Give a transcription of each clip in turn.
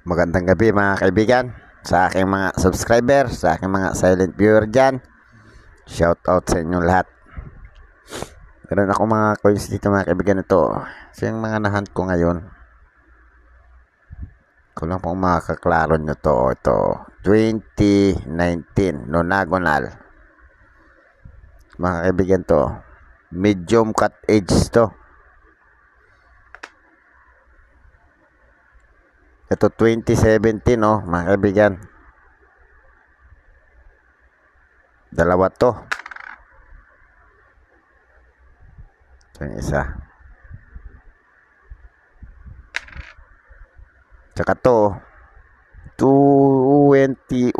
Magandang gabi mga kaibigan, sa aking mga subscriber, sa aking mga silent viewer dyan. Shout out sa inyong lahat. Meron ako mga coins dito mga kaibigan. Ito so yung mga nahunt ko ngayon. Kung lang pong makakaklaro nyo to. Ito 2019 nonagonal. Mga kaibigan, to medium cut edge to. Ito 2017 mga kaibigan. Dalawa to. Ito yung isa. Tsaka to 2009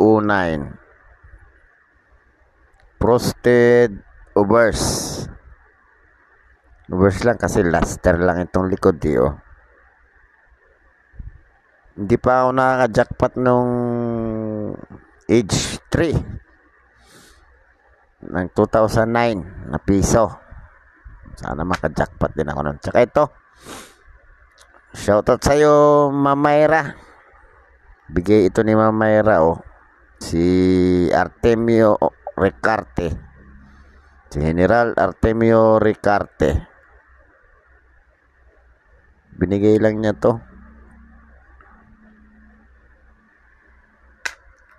frosted overs. Overs lang kasi luster lang itong likod Hindi pa ako nakaka-jackpot nung age 3 ng 2009 na piso. Sana maka-jackpot din ako nun. Tsaka ito, shoutout sa'yo Mamayra. Bigay ito ni Mamayra si Artemio Ricarte, si General Artemio Ricarte. Binigay lang niya to.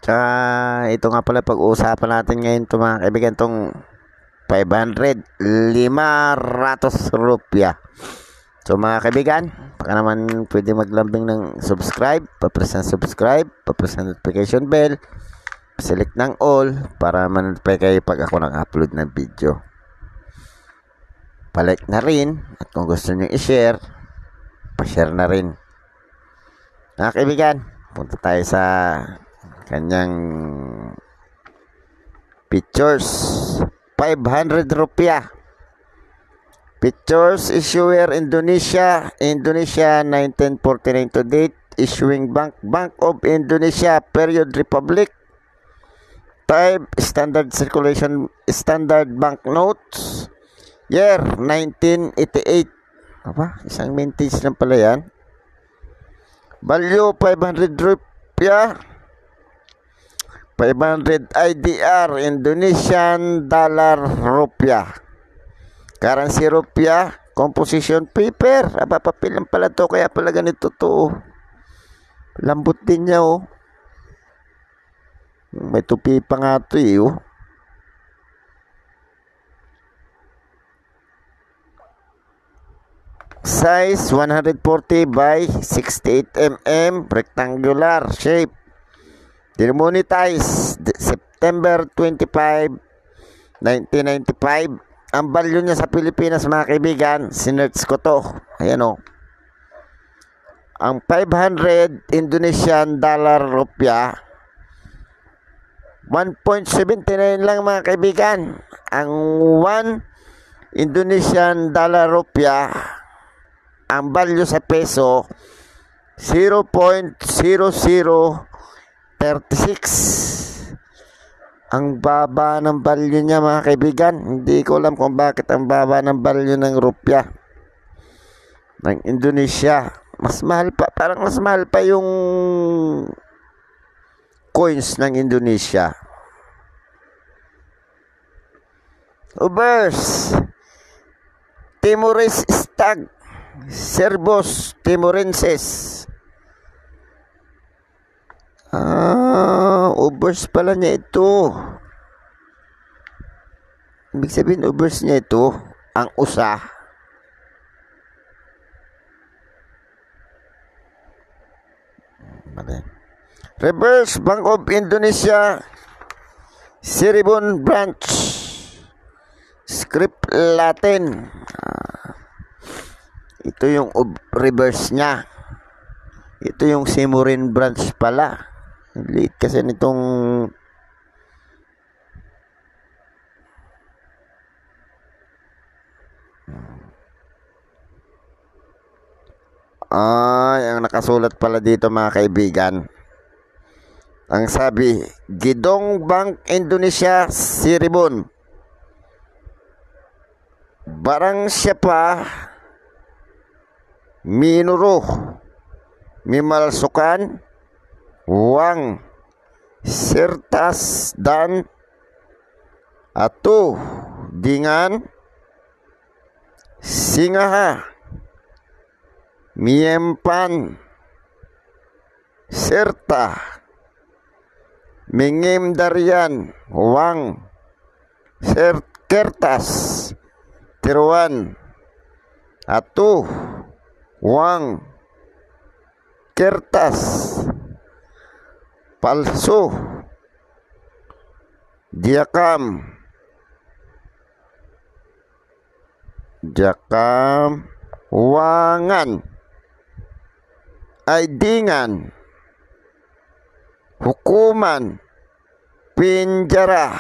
Tsaka ito nga pala pag-uusapan natin ngayon to mga kaibigan, tong 500 rupiah. So mga kaibigan, baka naman pwede maglambing ng subscribe, pa-press ng subscribe, pa-press ng notification bell, select ng all para ma-notify kayo pag ako nag-upload ng video. Pa-like na rin, at kung gusto nyo i-share, pa-share na rin. Mga kaibigan, punta tayo sa kanyang pictures. 500 rupiah. Pictures issuer Indonesia 1949 to date. Issuing Bank of Indonesia, period Republic. Type standard circulation, standard banknotes. Year 1988. Isang vintage lang pala yan. Value 500 rupiah. 500 IDR, Indonesian dollar rupiah. Currency rupiah, composition paper. Papel lang pala to, kaya pala ganito to. Lambot din niya May tupi pa nga to Size 140 by 68 mm, rectangular shape. Demonetized September 25, 1995. Ang value niya sa Pilipinas mga kaibigan, sinerch ko to. Ayan Ang 500 Indonesian dollar rupiah, 1.79 lang mga kaibigan. Ang 1 Indonesian dollar rupiah, ang value sa peso, 0.0036. Ang baba ng value niya mga kaibigan. Hindi ko alam kung bakit ang baba ng value ng rupiah ng Indonesia. Mas mahal pa, parang mas mahal pa yung coins ng Indonesia. Ubers Timorese stag, Cerbos timorenses. Ubers pala niya ito. Ibig sabihin ubers niya ito, ang usa. Reverse Bank of Indonesia, Cirebon branch, script Latin. Ito yung reverse niya. Ito yung Cirebon branch pala. Liit kasi nitong ang nakasulat pala dito mga kaibigan. Ang sabi, Gidong Bank Indonesia Cirebon. Barang siapa Minuro Mimalsukan Wang sertas dan atu dengan singaha miempan serta mingim darian wang kertas tiruan atu wang kertas palsu jakam wangan ay dingan hukuman pinjara.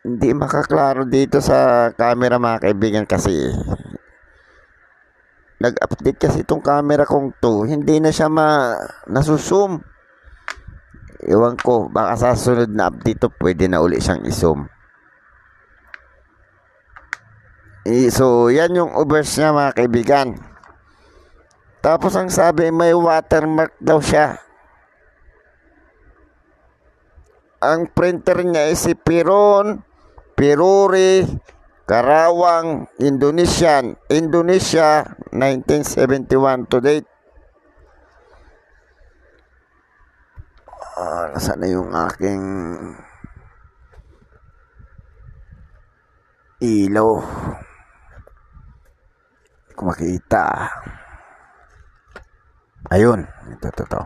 Hindi makaklaro dito sa camera mga kaibigan kasi nag-update kasi itong camera kong to, hindi na siya nasusum. Ewan ko, baka sa sunod na update to pwede na uli siyang isum. So yan yung overs niya mga kaibigan. Tapos ang sabi may watermark daw siya. Ang printer niya ay si Piruri Karawang Indonesia 1971 to date. Nasaan na yung aking ilaw? Kung makita. Ayun, ito.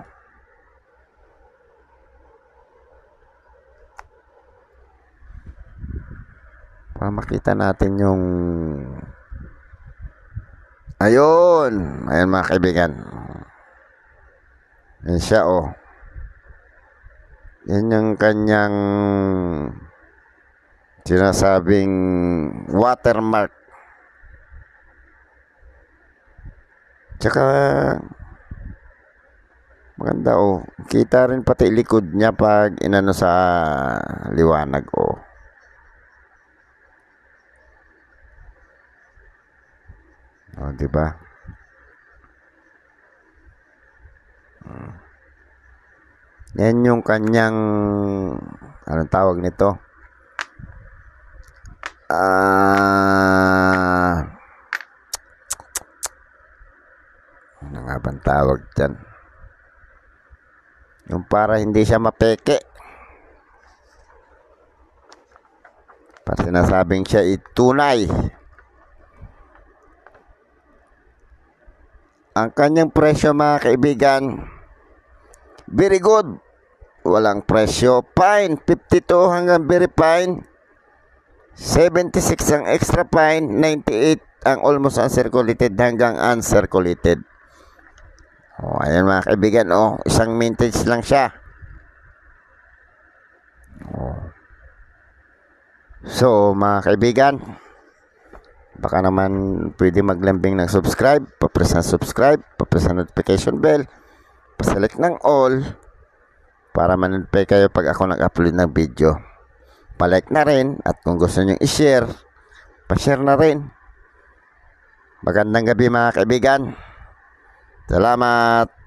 Para makita natin yung ayun mga kaibigan. Yan siya yan yung kanyang sinasabing watermark. Tsaka maganda kita rin pati likod niya pag inano sa liwanag diba? Yan yung kanyang anong tawag nito? Ano nga bang tawag dyan? Yung para hindi siya mapeke. Para sinasabing siya tunay. Ang kanyang presyo mga kaibigan, very good. Walang presyo. Fine, 52 hanggang very fine. 76 ang extra fine. 98 ang almost uncirculated hanggang uncirculated. Ayan mga kaibigan. Isang mintage lang siya. So mga kaibigan, baka naman pwede maglambing ng subscribe, papress ng subscribe, papress ng notification bell, paselect ng all para ma-notify kayo pag ako nag-upload ng video. Pa-like na rin at kung gusto nyo i-share, pa-share na rin. Magandang gabi mga kaibigan. Salamat.